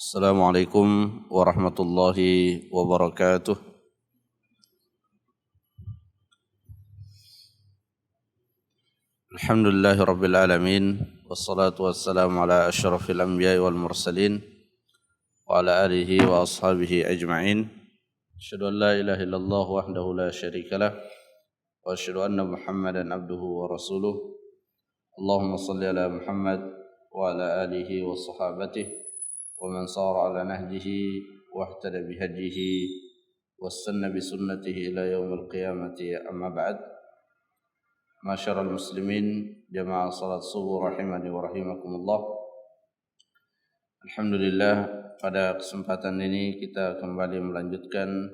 Assalamualaikum warahmatullahi wabarakatuh. Alhamdulillahi rabbil alamin. Wassalatu wassalamu ala asyrafil anbiya'i wal mursalin wa ala alihi wa ashabihi ajma'in. Asyhadu an la ilaha illallah wahdahu la syarikalah wa asyhadu anna Muhammadan abduhu wa rasuluh. Allahumma salli ala Muhammad wa ala alihi wa sahabatihi ومن صار على نهجه واهتدى بهديه واستنى بسنته إلى يوم القيامة أما بعد. معاشر المسلمين جماعة صلاة subuh rahimani wa rahimakumullah. Alhamdulillah, pada kesempatan ini kita kembali melanjutkan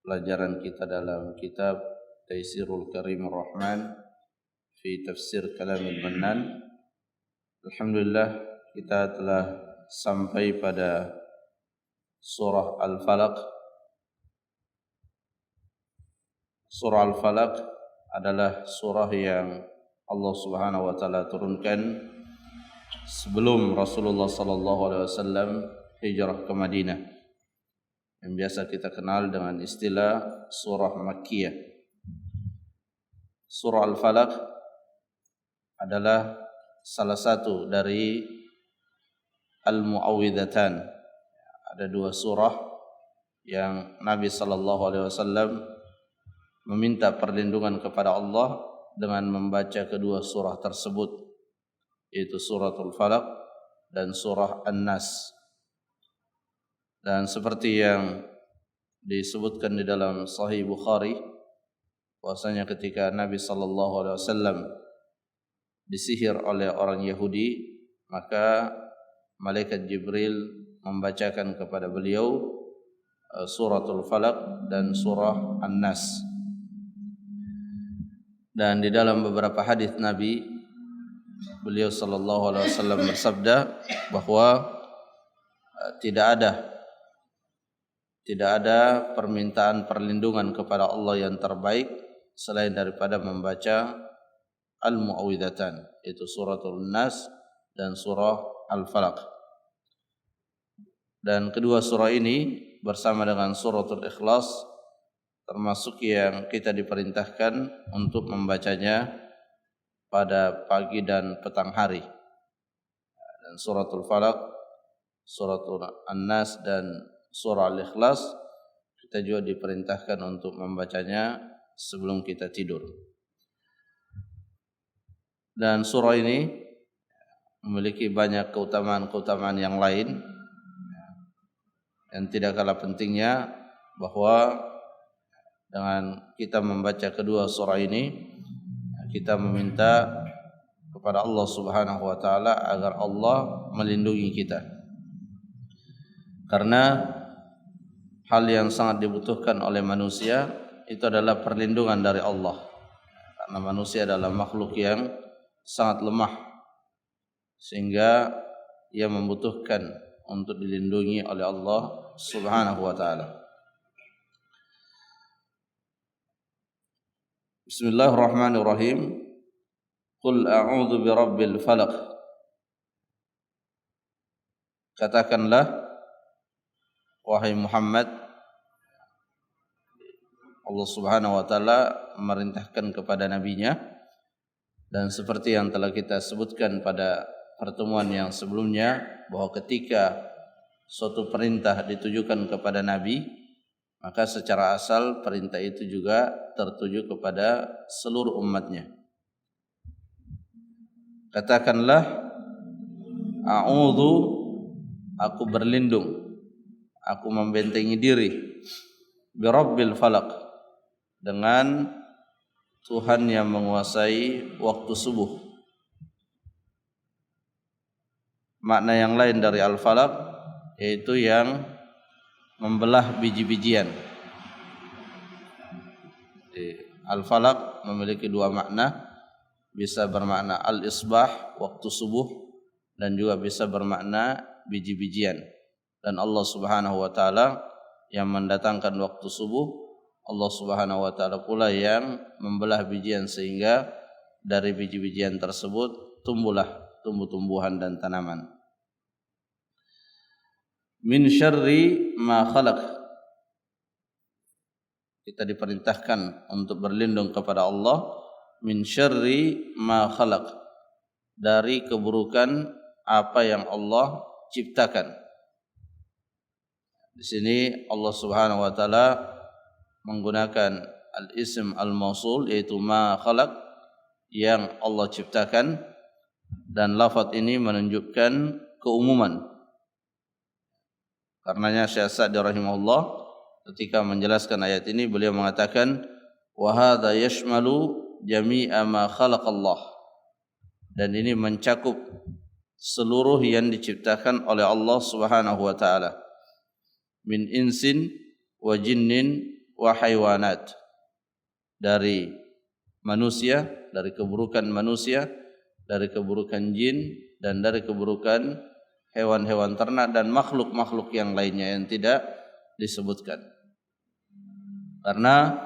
pelajaran kita dalam kitab Taisirul Karimur Rahman fi Tafsir Kalamil Mannan. Alhamdulillah, kita telah sampai pada surah Al-Falaq. Surah Al-Falaq adalah surah yang Allah Subhanahu wa taala turunkan sebelum Rasulullah sallallahu alaihi wasallam hijrah ke Madinah, yang biasa kita kenal dengan istilah surah Makkiyah. Surah Al-Falaq adalah salah satu dari Al-Mu'awwidhatan. Ada dua surah yang Nabi sallallahu alaihi wasallam meminta perlindungan kepada Allah dengan membaca kedua surah tersebut, yaitu suratul Falaq dan surah An-Nas. Dan seperti yang disebutkan di dalam Sahih Bukhari, bahwasanya ketika Nabi sallallahu alaihi wasallam disihir oleh orang Yahudi, maka Malaikat Jibril membacakan kepada beliau suratul Falaq dan surah An-Nas. Dan di dalam beberapa hadis Nabi, beliau sallallahu alaihi wasallam bersabda bahwa tidak ada permintaan perlindungan kepada Allah yang terbaik selain daripada membaca Al-Mu'awwidhatan, yaitu suratul Nas dan surah Al-Falaq. Dan kedua surah ini bersama dengan suratul Ikhlas termasuk yang kita diperintahkan untuk membacanya pada pagi dan petang hari. Dan suratul Falaq, suratul An-Nas dan surah Al-Ikhlas kita juga diperintahkan untuk membacanya sebelum kita tidur. Dan surah ini memiliki banyak keutamaan-keutamaan yang lain, dan tidak kalah pentingnya bahwa dengan kita membaca kedua surah ini, kita meminta kepada Allah Subhanahu wa taala agar Allah melindungi kita. Karena hal yang sangat dibutuhkan oleh manusia itu adalah perlindungan dari Allah. Karena manusia adalah makhluk yang sangat lemah, sehingga ia membutuhkan untuk dilindungi oleh Allah Subhanahu wa taala. Bismillahirrahmanirrahim. Qul a'udzu birabbil falaq. Katakanlah wahai Muhammad, Allah Subhanahu wa taala memerintahkan kepada nabinya, dan seperti yang telah kita sebutkan pada pertemuan yang sebelumnya, bahwa ketika suatu perintah ditujukan kepada Nabi, maka secara asal perintah itu juga tertuju kepada seluruh umatnya. Katakanlah, a'udzu, aku berlindung, aku membentengi diri, birabbil falaq, dengan Tuhan yang menguasai waktu subuh. Makna yang lain dari al-falaq yaitu yang membelah biji-bijian. Al-falaq memiliki dua makna, bisa bermakna al-isbah, waktu subuh, dan juga bisa bermakna biji-bijian. Dan Allah Subhanahu wa taala yang mendatangkan waktu subuh, Allah Subhanahu wa taala pula yang membelah bijian sehingga dari biji-bijian tersebut tumbuhlah tumbuh-tumbuhan dan tanaman. min syarri ma khalaq. Kita diperintahkan untuk berlindung kepada Allah min syarri ma khalaq, dari keburukan apa yang Allah ciptakan. Di sini Allah Subhanahu wa taala menggunakan al-ism al-mausul yaitu ma khalaq, yang Allah ciptakan, dan lafaz ini menunjukkan keumuman. Karenanya Syekh Sa'di rahimahullah ketika menjelaskan ayat ini beliau mengatakan wa hadza yashmalu jami'a ma khalaqallah, dan ini mencakup seluruh yang diciptakan oleh Allah Subhanahu wa taala min insin wa jinnin wa haywanat, dari manusia, dari keburukan manusia, dari keburukan jin, dan dari keburukan hewan-hewan ternak dan makhluk-makhluk yang lainnya yang tidak disebutkan. Karena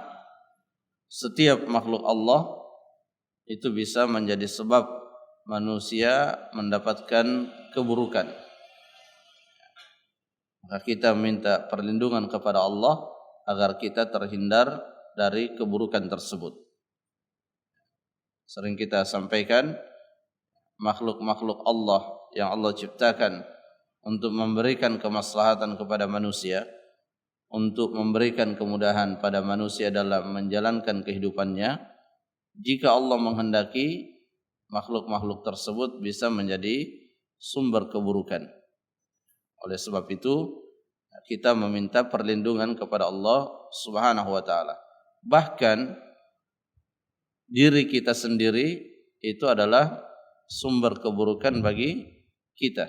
setiap makhluk Allah itu bisa menjadi sebab manusia mendapatkan keburukan. Maka kita minta perlindungan kepada Allah agar kita terhindar dari keburukan tersebut. Sering kita sampaikan, makhluk-makhluk Allah yang Allah ciptakan untuk memberikan kemaslahatan kepada manusia, untuk memberikan kemudahan pada manusia dalam menjalankan kehidupannya, jika Allah menghendaki, makhluk-makhluk tersebut bisa menjadi sumber keburukan. Oleh sebab itu, kita meminta perlindungan kepada Allah Subhanahu wa taala. Bahkan diri kita sendiri itu adalah sumber keburukan bagi kita.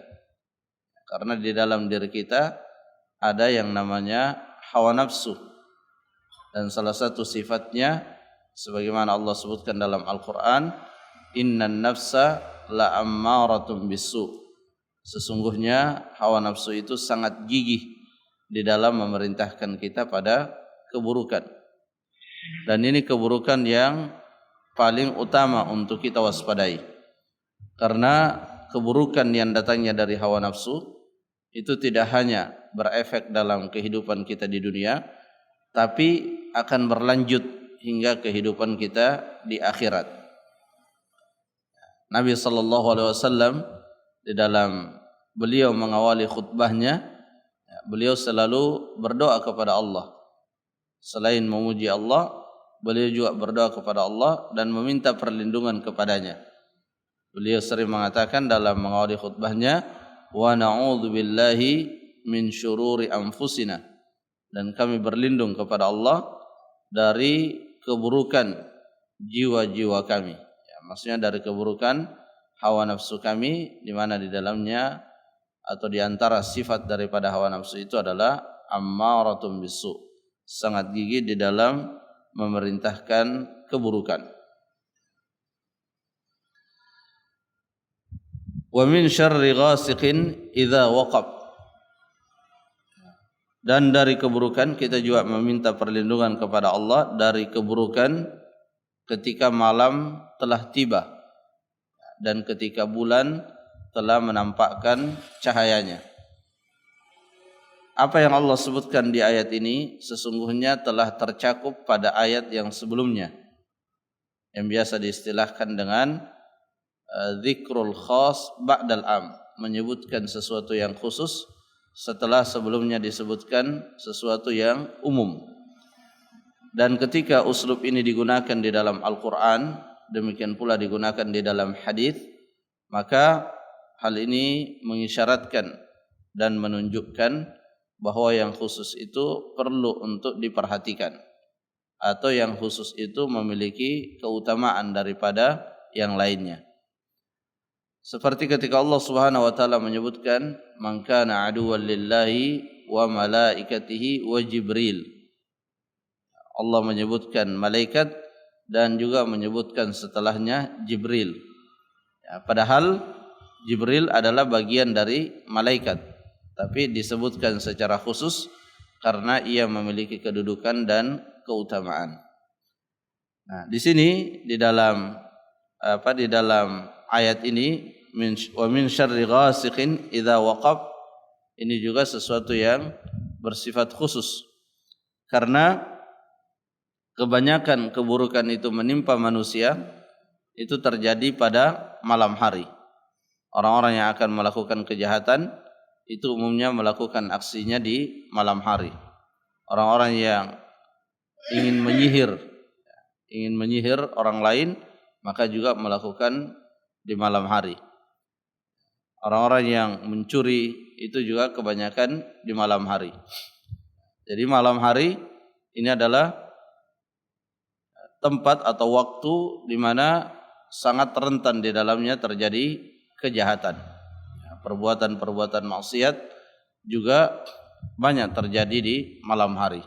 Karena di dalam diri kita ada yang namanya hawa nafsu. Dan salah satu sifatnya sebagaimana Allah sebutkan dalam Al-Qur'an, innan nafsa la'ammaratun bisu. Sesungguhnya hawa nafsu itu sangat gigih di dalam memerintahkan kita pada keburukan. Dan ini keburukan yang paling utama untuk kita waspadai. Karena keburukan yang datangnya dari hawa nafsu itu tidak hanya berefek dalam kehidupan kita di dunia, tapi akan berlanjut hingga kehidupan kita di akhirat. Nabi SAW di dalam beliau mengawali khutbahnya, beliau selalu berdoa kepada Allah. Selain memuji Allah, beliau juga berdoa kepada Allah dan meminta perlindungan kepadanya. Beliau sering mengatakan dalam mengawali khutbahnya, wa na'udzu billahi min syururi anfusina, dan kami berlindung kepada Allah dari keburukan jiwa-jiwa kami. Ya, maksudnya dari keburukan hawa nafsu kami, di mana di dalamnya atau di antara sifat daripada hawa nafsu itu adalah ammaratun bisu, sangat gigih di dalam memerintahkan keburukan. Wa min syarri ghasiqin idza waqab, dan dari keburukan kita juga meminta perlindungan kepada Allah dari keburukan ketika malam telah tiba dan ketika bulan telah menampakkan cahayanya. Apa yang Allah sebutkan di ayat ini sesungguhnya telah tercakup pada ayat yang sebelumnya, yang biasa diistilahkan dengan dzikrul khas ba'dal am, menyebutkan sesuatu yang khusus setelah sebelumnya disebutkan sesuatu yang umum. Dan ketika uslub ini digunakan di dalam Al-Quran, demikian pula digunakan di dalam hadis, maka hal ini mengisyaratkan dan menunjukkan bahwa yang khusus itu perlu untuk diperhatikan, atau yang khusus itu memiliki keutamaan daripada yang lainnya. Seperti ketika Allah Subhanahu wa taala menyebutkan man kana aduwwan lillahi wa malaikatihi wa Jibril. Allah menyebutkan malaikat dan juga menyebutkan setelahnya Jibril. Ya, padahal Jibril adalah bagian dari malaikat, tapi disebutkan secara khusus karena ia memiliki kedudukan dan keutamaan. Nah, di sini di dalam ayat ini wa min syarri ghasiqin idza waqab, ini juga sesuatu yang bersifat khusus. Karena kebanyakan keburukan itu menimpa manusia itu terjadi pada malam hari. Orang-orang yang akan melakukan kejahatan itu umumnya melakukan aksinya di malam hari. Orang-orang yang ingin menyihir orang lain maka juga melakukan di malam hari. Orang-orang yang mencuri itu juga kebanyakan di malam hari. Jadi malam hari ini adalah tempat atau waktu di mana sangat rentan di dalamnya terjadi kejahatan. Perbuatan-perbuatan maksiat juga banyak terjadi di malam hari.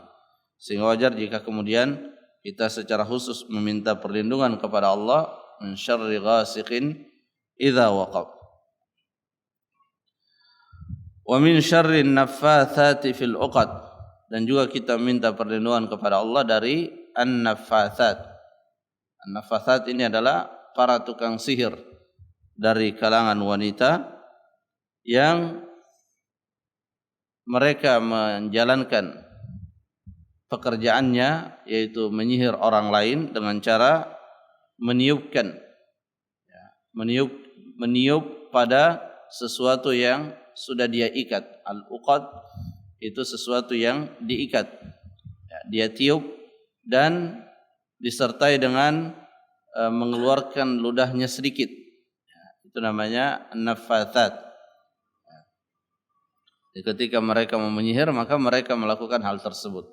Sehingga wajar jika kemudian kita secara khusus meminta perlindungan kepada Allah min syarri ghasiqin idza waqab. Wa min syarri naffatsati fil 'uqad, dan juga kita minta perlindungan kepada Allah dari an-naffatsat. An-naffatsat ini adalah para tukang sihir dari kalangan wanita yang mereka menjalankan pekerjaannya yaitu menyihir orang lain dengan cara meniupkan, meniup pada sesuatu yang sudah dia ikat. Al-uqad itu sesuatu yang diikat, dia tiup dan disertai dengan mengeluarkan ludahnya sedikit. Itu namanya naffatsat. Ketika mereka mau menyihir maka mereka melakukan hal tersebut.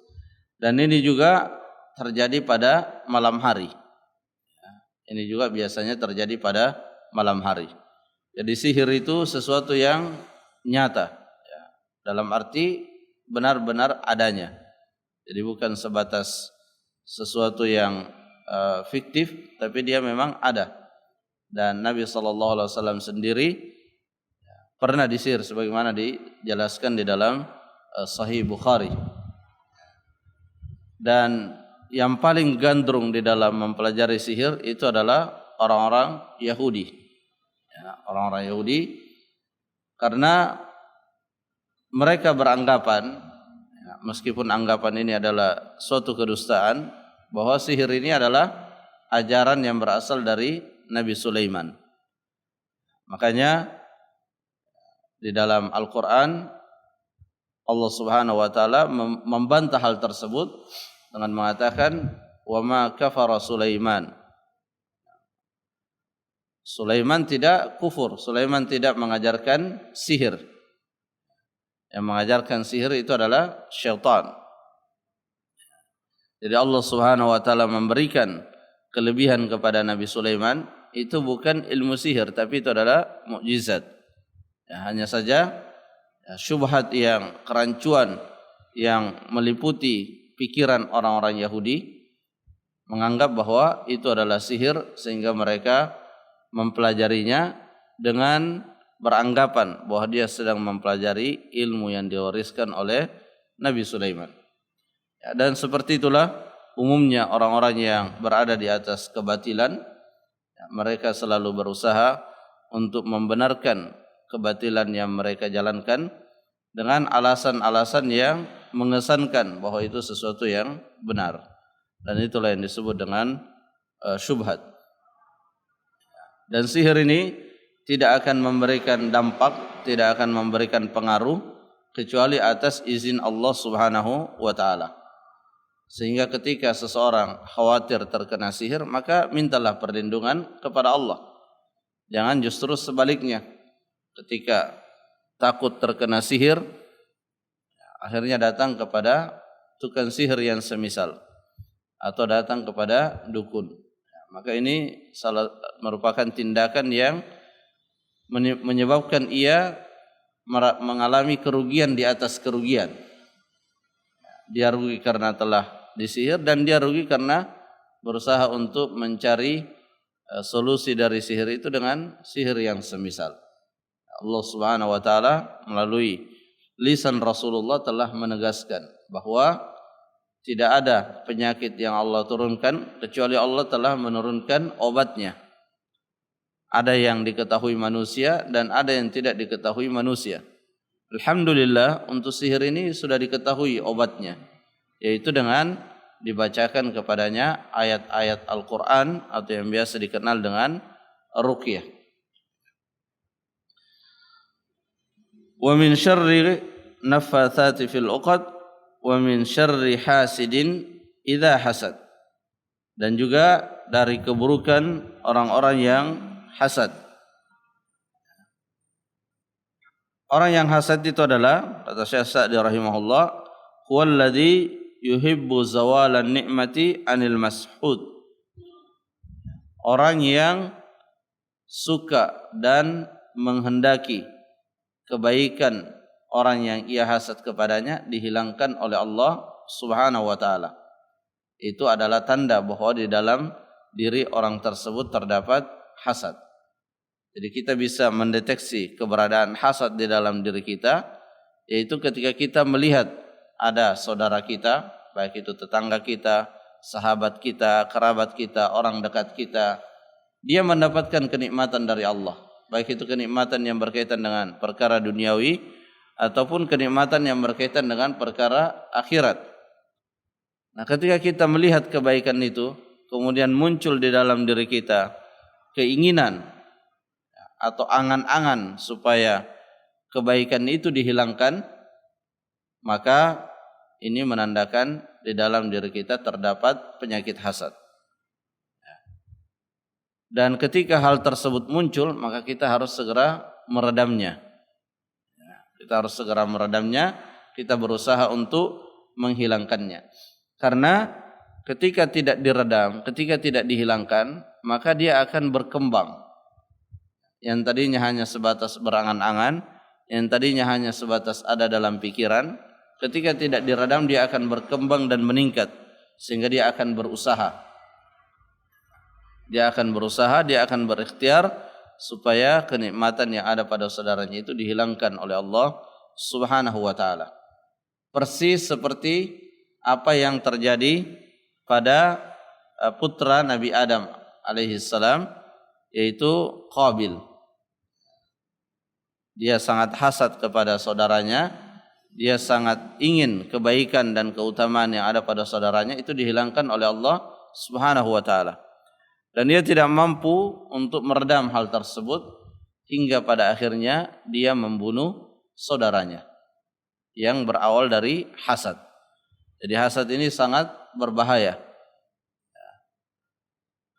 Dan ini juga terjadi pada malam hari. Ini juga biasanya terjadi pada malam hari. Jadi sihir itu sesuatu yang nyata, dalam arti benar-benar adanya. Jadi bukan sebatas sesuatu yang fiktif, tapi dia memang ada. Dan Nabi SAW sendiri pernah disihir sebagaimana dijelaskan di dalam Sahih Bukhari. Dan yang paling gandrung di dalam mempelajari sihir itu adalah orang-orang Yahudi. Orang-orang Yahudi karena mereka beranggapan, meskipun anggapan ini adalah suatu kedustaan, bahwa sihir ini adalah ajaran yang berasal dari Nabi Sulaiman. Makanya di dalam Al-Quran Allah Subhanahu wa taala membantah hal tersebut dengan mengatakan wa ma kafara Sulaiman. Sulaiman tidak kufur, Sulaiman tidak mengajarkan sihir. Yang mengajarkan sihir itu adalah syaitan. Jadi Allah Subhanahu wa taala memberikan kelebihan kepada Nabi Sulaiman itu bukan ilmu sihir, tapi itu adalah mukjizat. Hanya saja syubhat yang kerancuan yang meliputi pikiran orang-orang Yahudi menganggap bahwa itu adalah sihir, sehingga mereka mempelajarinya dengan beranggapan bahwa dia sedang mempelajari ilmu yang diwariskan oleh Nabi Sulaiman. Dan seperti itulah umumnya orang-orang yang berada di atas kebatilan, mereka selalu berusaha untuk membenarkan kebatilan yang mereka jalankan dengan alasan-alasan yang mengesankan bahwa itu sesuatu yang benar. Dan itulah yang disebut dengan syubhat. Dan sihir ini tidak akan memberikan dampak, tidak akan memberikan pengaruh kecuali atas izin Allah Subhanahu wa taala. Sehingga ketika seseorang khawatir terkena sihir, maka mintalah perlindungan kepada Allah. Jangan justru sebaliknya. Ketika takut terkena sihir, akhirnya datang kepada tukang sihir yang semisal atau datang kepada dukun. Maka ini merupakan tindakan yang menyebabkan ia mengalami kerugian di atas kerugian. Dia rugi karena telah disihir, dan dia rugi karena berusaha untuk mencari solusi dari sihir itu dengan sihir yang semisal. Allah Subhanahu wa taala melalui lisan Rasulullah telah menegaskan bahwa tidak ada penyakit yang Allah turunkan kecuali Allah telah menurunkan obatnya. Ada yang diketahui manusia dan ada yang tidak diketahui manusia. Alhamdulillah untuk sihir ini sudah diketahui obatnya, yaitu dengan dibacakan kepadanya ayat-ayat Al-Quran atau yang biasa dikenal dengan ruqyah. Wa min syarri naffatsati fil 'uqad wa min syarri hasidin idza hasad. Dan juga dari keburukan orang-orang yang hasad. Orang yang hasad itu adalah, kata Syekh Sa'di rahimahullah, huwallazi yuhibbu zawalan ni'mati anil mashud. Orang yang suka dan menghendaki kebaikan orang yang ia hasad kepadanya dihilangkan oleh Allah Subhanahu wa taala. Itu adalah tanda bahwa di dalam diri orang tersebut terdapat hasad. Jadi kita bisa mendeteksi keberadaan hasad di dalam diri kita, yaitu ketika kita melihat ada saudara kita, baik itu tetangga kita, sahabat kita, kerabat kita, orang dekat kita, dia mendapatkan kenikmatan dari Allah, baik itu kenikmatan yang berkaitan dengan perkara duniawi ataupun kenikmatan yang berkaitan dengan perkara akhirat. Nah, ketika kita melihat kebaikan itu, kemudian muncul di dalam diri kita keinginan atau angan-angan supaya kebaikan itu dihilangkan, maka ini menandakan di dalam diri kita terdapat penyakit hasad. Dan ketika hal tersebut muncul, maka kita harus segera meredamnya. Kita harus segera meredamnya, kita berusaha untuk menghilangkannya. Karena ketika tidak diredam, ketika tidak dihilangkan, maka dia akan berkembang. Yang tadinya hanya sebatas berangan-angan, yang tadinya hanya sebatas ada dalam pikiran, ketika tidak diredam dia akan berkembang dan meningkat, sehingga dia akan berusaha. Dia akan berusaha, dia akan berikhtiar supaya kenikmatan yang ada pada saudaranya itu dihilangkan oleh Allah Subhanahu wa taala. Persis seperti apa yang terjadi pada putra Nabi Adam alaihi salam, yaitu Qabil. Dia sangat hasad kepada saudaranya, dia sangat ingin kebaikan dan keutamaan yang ada pada saudaranya itu dihilangkan oleh Allah Subhanahu wa taala. Dan dia tidak mampu untuk meredam hal tersebut hingga pada akhirnya dia membunuh saudaranya yang berawal dari hasad. Jadi hasad ini sangat berbahaya.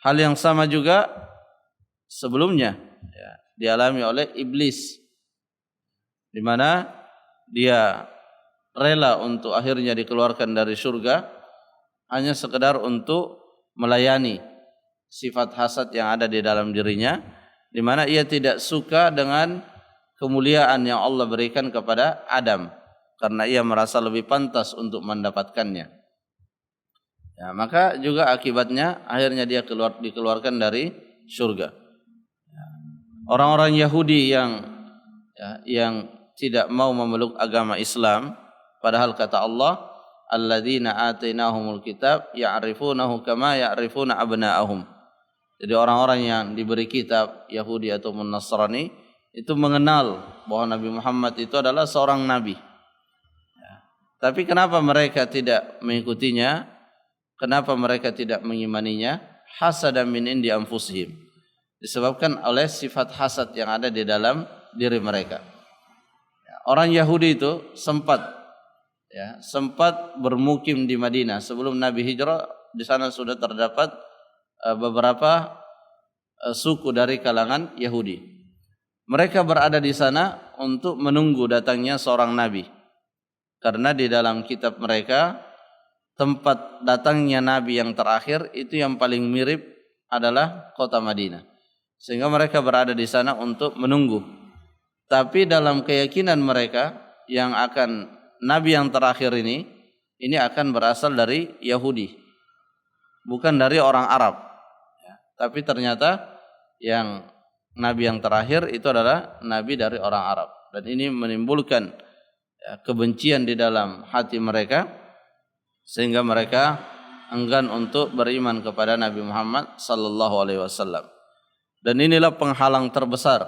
Hal yang sama juga sebelumnya dialami oleh iblis, di mana dia rela untuk akhirnya dikeluarkan dari surga hanya sekedar untuk melayani sifat hasad yang ada di dalam dirinya, di mana ia tidak suka dengan kemuliaan yang Allah berikan kepada Adam karena ia merasa lebih pantas untuk mendapatkannya. Ya, maka juga akibatnya akhirnya dia dikeluarkan dari surga. Orang-orang Yahudi yang tidak mau memeluk agama Islam, padahal kata Allah, alladzina atainahumul kitab ya'rifunahu kama ya'rifuna abna'ahum. Jadi orang-orang yang diberi kitab Yahudi atau Nasrani itu mengenal bahwa Nabi Muhammad itu adalah seorang nabi. Tapi kenapa mereka tidak mengikutinya? Kenapa mereka tidak mengimaninya? Hasadan min indi anfusihim. Disebabkan oleh sifat hasad yang ada di dalam diri mereka. Orang Yahudi itu sempat bermukim di Madinah sebelum Nabi hijrah. Di sana sudah terdapat beberapa suku dari kalangan Yahudi. Mereka berada di sana untuk menunggu datangnya seorang nabi. Karena di dalam kitab mereka tempat datangnya nabi yang terakhir itu yang paling mirip adalah kota Madinah. Sehingga mereka berada di sana untuk menunggu. Tapi dalam keyakinan mereka yang akan nabi yang terakhir ini akan berasal dari Yahudi, bukan dari orang Arab. Tapi ternyata yang nabi yang terakhir itu adalah nabi dari orang Arab, dan ini menimbulkan kebencian di dalam hati mereka sehingga mereka enggan untuk beriman kepada Nabi Muhammad sallallahu alaihi wasallam. Dan inilah penghalang terbesar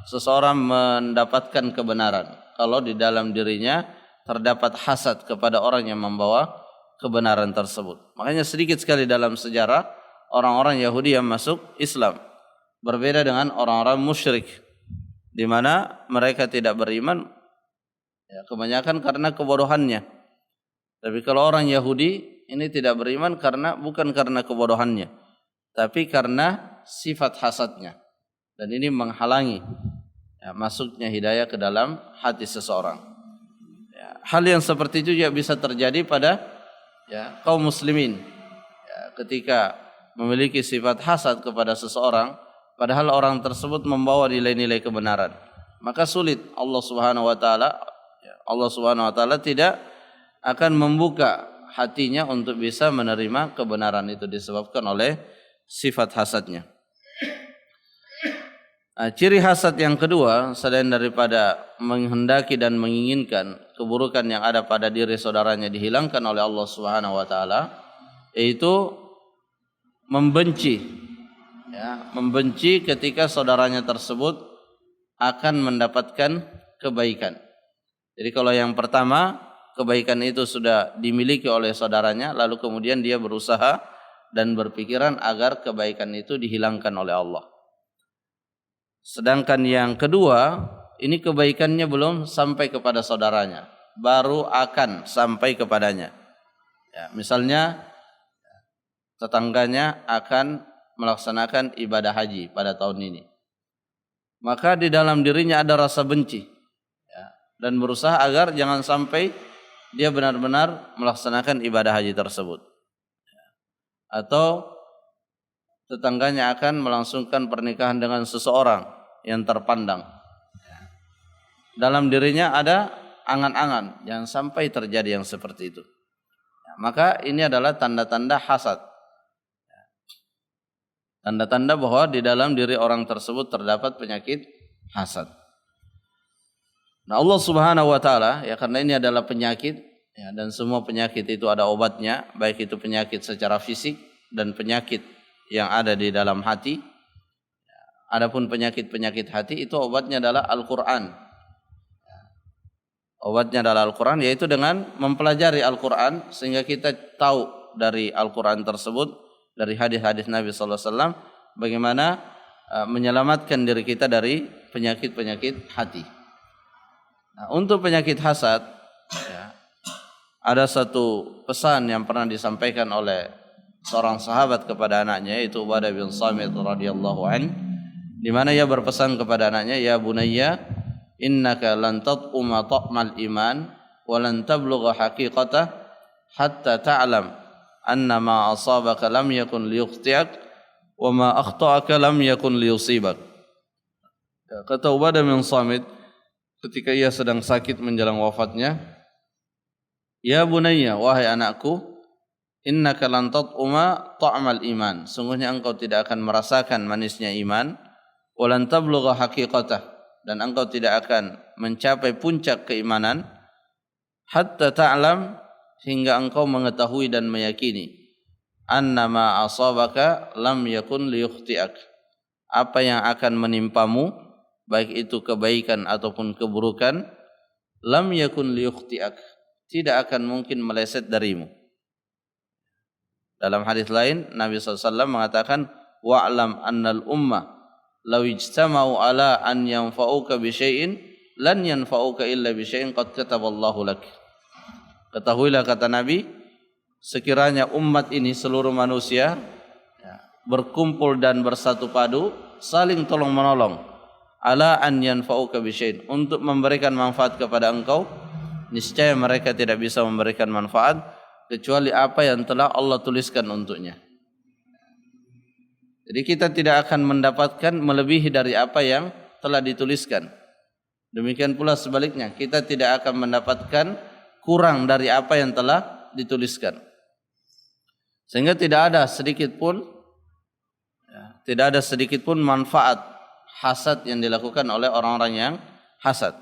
seseorang mendapatkan kebenaran kalau di dalam dirinya terdapat hasad kepada orang yang membawa kebenaran tersebut. Makanya sedikit sekali dalam sejarah orang-orang Yahudi yang masuk Islam, berbeda dengan orang-orang musyrik di mana mereka tidak beriman ya, kebanyakan karena kebodohannya. Tapi kalau orang Yahudi ini tidak beriman bukan karena kebodohannya, tapi karena sifat hasadnya. Dan ini menghalangi ya, masuknya hidayah ke dalam hati seseorang. Ya, hal yang seperti itu juga bisa terjadi pada ya, kaum muslimin. Ya, ketika memiliki sifat hasad kepada seseorang, padahal orang tersebut membawa nilai-nilai kebenaran, maka sulit Allah Subhanahu wa taala tidak akan membuka hatinya untuk bisa menerima kebenaran itu disebabkan oleh sifat hasadnya. Nah, ciri hasad yang kedua selain daripada menghendaki dan menginginkan keburukan yang ada pada diri saudaranya dihilangkan oleh Allah Subhanahu wa taala, yaitu membenci ya, membenci ketika saudaranya tersebut akan mendapatkan kebaikan. Jadi kalau yang pertama kebaikan itu sudah dimiliki oleh saudaranya, lalu kemudian dia berusaha dan berpikiran agar kebaikan itu dihilangkan oleh Allah. Sedangkan yang kedua, ini kebaikannya belum sampai kepada saudaranya, baru akan sampai kepadanya. Ya, misalnya tetangganya akan melaksanakan ibadah haji pada tahun ini, maka di dalam dirinya ada rasa benci ya, dan berusaha agar jangan sampai dia benar-benar melaksanakan ibadah haji tersebut. Atau tetangganya akan melangsungkan pernikahan dengan seseorang yang terpandang. Dalam dirinya ada angan-angan jangan sampai terjadi yang seperti itu. Maka ini adalah tanda-tanda hasad. Tanda-tanda bahwa di dalam diri orang tersebut terdapat penyakit hasad. Nah, Allah Subhanahu wa taala ya, karena ini adalah penyakit ya, dan semua penyakit itu ada obatnya, baik itu penyakit secara fisik dan penyakit yang ada di dalam hati. Adapun penyakit-penyakit hati itu obatnya adalah Al-Qur'an. Obatnya adalah Al-Qur'an, yaitu dengan mempelajari Al-Qur'an sehingga kita tahu dari Al-Qur'an tersebut, dari hadis-hadis Nabi sallallahu alaihi wasallam bagaimana menyelamatkan diri kita dari penyakit-penyakit hati. Nah, untuk penyakit hasad ya, ada satu pesan yang pernah disampaikan oleh seorang sahabat kepada anaknya, yaitu Ubadah bin Samit radhiyallahu an, di mana ia berpesan kepada anaknya, ya bunayya innaka lan tat'uma ta'mal iman wa lan tablugha haqiqatah hatta ta'lam anna ma asabaka lam yakun liyukhti'ak wa ma akhta'aka lam yakun liyusibak. Kata Ubadah bin Samit ketika ia sedang sakit menjelang wafatnya, ya bunayya, wahai anakku, innaka lan tat'uma ta'mal iman, sungguhnya engkau tidak akan merasakan manisnya iman, wa lan tablugha haqiqatah, dan engkau tidak akan mencapai puncak keimanan, hatta ta'lam, hingga engkau mengetahui dan meyakini, annama asabaka lam yakun liyukhti'ak, apa yang akan menimpamu baik itu kebaikan ataupun keburukan, lam yakun liyukhti'ak, tidak akan mungkin meleset darimu. Dalam hadis lain Nabi SAW mengatakan, wa'lam annal ummah law ijtama'u ala an yanfa'uka bi syai'in lan yanfa'uka illa bi syai'in qad kataballahu lak. Ketahuilah, kata Nabi, sekiranya umat ini seluruh manusia berkumpul dan bersatu padu, saling tolong menolong, ala an yanfa'uka bi syai'in, untuk memberikan manfaat kepada engkau, niscaya mereka tidak bisa memberikan manfaat kecuali apa yang telah Allah tuliskan untuknya. Jadi kita tidak akan mendapatkan melebihi dari apa yang telah dituliskan. Demikian pula sebaliknya, kita tidak akan mendapatkan kurang dari apa yang telah dituliskan. Sehingga tidak ada sedikit pun manfaat hasad yang dilakukan oleh orang-orang yang hasad.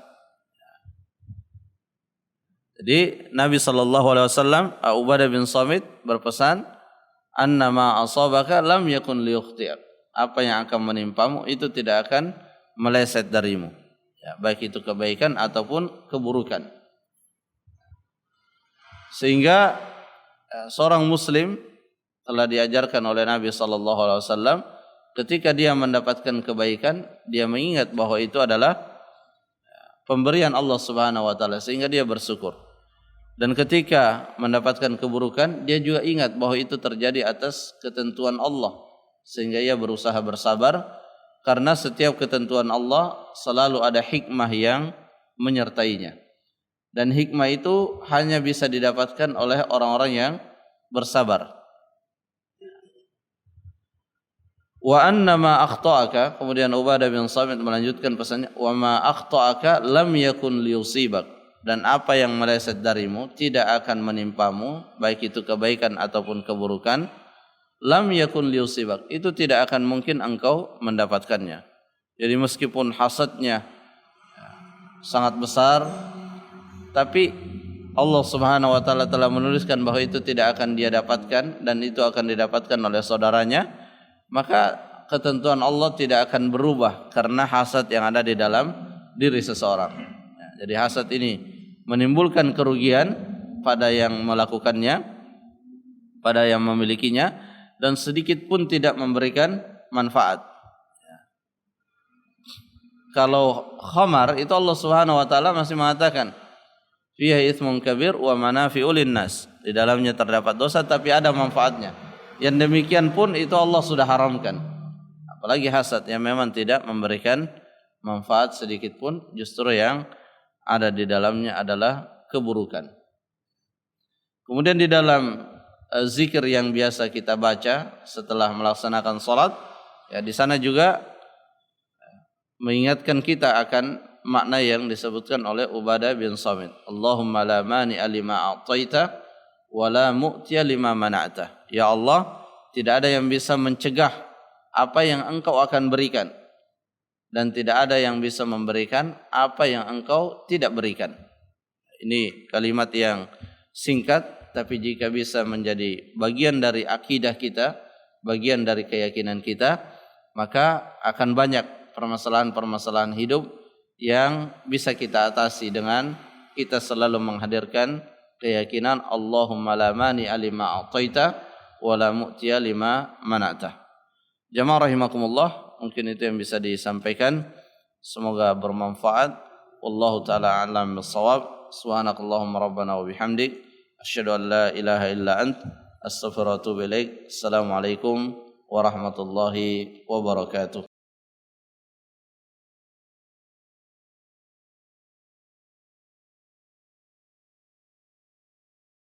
Jadi Nabi SAW, Ubadah bin Samit berpesan, annama asabaka lam yakun liyukhti'ak, apa yang akan menimpamu itu tidak akan meleset darimu. Ya, baik itu kebaikan ataupun keburukan. Sehingga seorang muslim telah diajarkan oleh Nabi sallallahu alaihi wasallam ketika dia mendapatkan kebaikan, dia mengingat bahwa itu adalah pemberian Allah Subhanahu wa taala sehingga dia bersyukur. Dan ketika mendapatkan keburukan, dia juga ingat bahwa itu terjadi atas ketentuan Allah sehingga ia berusaha bersabar karena setiap ketentuan Allah selalu ada hikmah yang menyertainya. Dan hikmah itu hanya bisa didapatkan oleh orang-orang yang bersabar. Wa anna ma akhta'aka, kemudian Ubadah bin Samit melanjutkan pesannya, wa ma akhta'aka lam yakun liyusibak, dan apa yang meleset darimu tidak akan menimpamu, baik itu kebaikan ataupun keburukan. Lam yakun liyusibak, itu tidak akan mungkin engkau mendapatkannya. Jadi meskipun hasadnya sangat besar, tapi Allah Subhanahu wa taala telah menuliskan bahwa itu tidak akan dia dapatkan dan itu akan didapatkan oleh saudaranya, maka ketentuan Allah tidak akan berubah karena hasad yang ada di dalam diri seseorang. Jadi hasad ini menimbulkan kerugian pada yang melakukannya, pada yang memilikinya, dan sedikit pun tidak memberikan manfaat. Kalau khamar itu Allah Subhanahu wa taala masih mengatakan fiha itsmun kabir wa manafi'u linnas. Di dalamnya terdapat dosa tapi ada manfaatnya. Yang demikian pun itu Allah sudah haramkan. Apalagi hasad yang memang tidak memberikan manfaat sedikit pun, justru yang ada di dalamnya adalah keburukan. Kemudian di dalam zikir yang biasa kita baca setelah melaksanakan salat, ya di sana juga mengingatkan kita akan makna yang disebutkan oleh Ubadah bin Samit. Allahumma la mani'a lima a'taita wa la mu'tiya lima mana'ta. Ya Allah, tidak ada yang bisa mencegah apa yang engkau akan berikan, dan tidak ada yang bisa memberikan apa yang engkau tidak berikan. Ini kalimat yang singkat, tapi jika bisa menjadi bagian dari akidah kita, bagian dari keyakinan kita, maka akan banyak permasalahan-permasalahan hidup yang bisa kita atasi dengan kita selalu menghadirkan keyakinan Allahumma la mani'a lima a'taita wa la mu'tiya lima mana'ta. Jamaah rahimakumullah, mungkin itu yang bisa disampaikan. Semoga bermanfaat. Wallahu ta'ala a'lam bis-shawab. Subhanakallahumma rabbana wa bihamdik, asyhadu an la ilaha illa ant, astaghfiruka wa atubu ilaik. Assalamualaikum warahmatullahi wabarakatuh.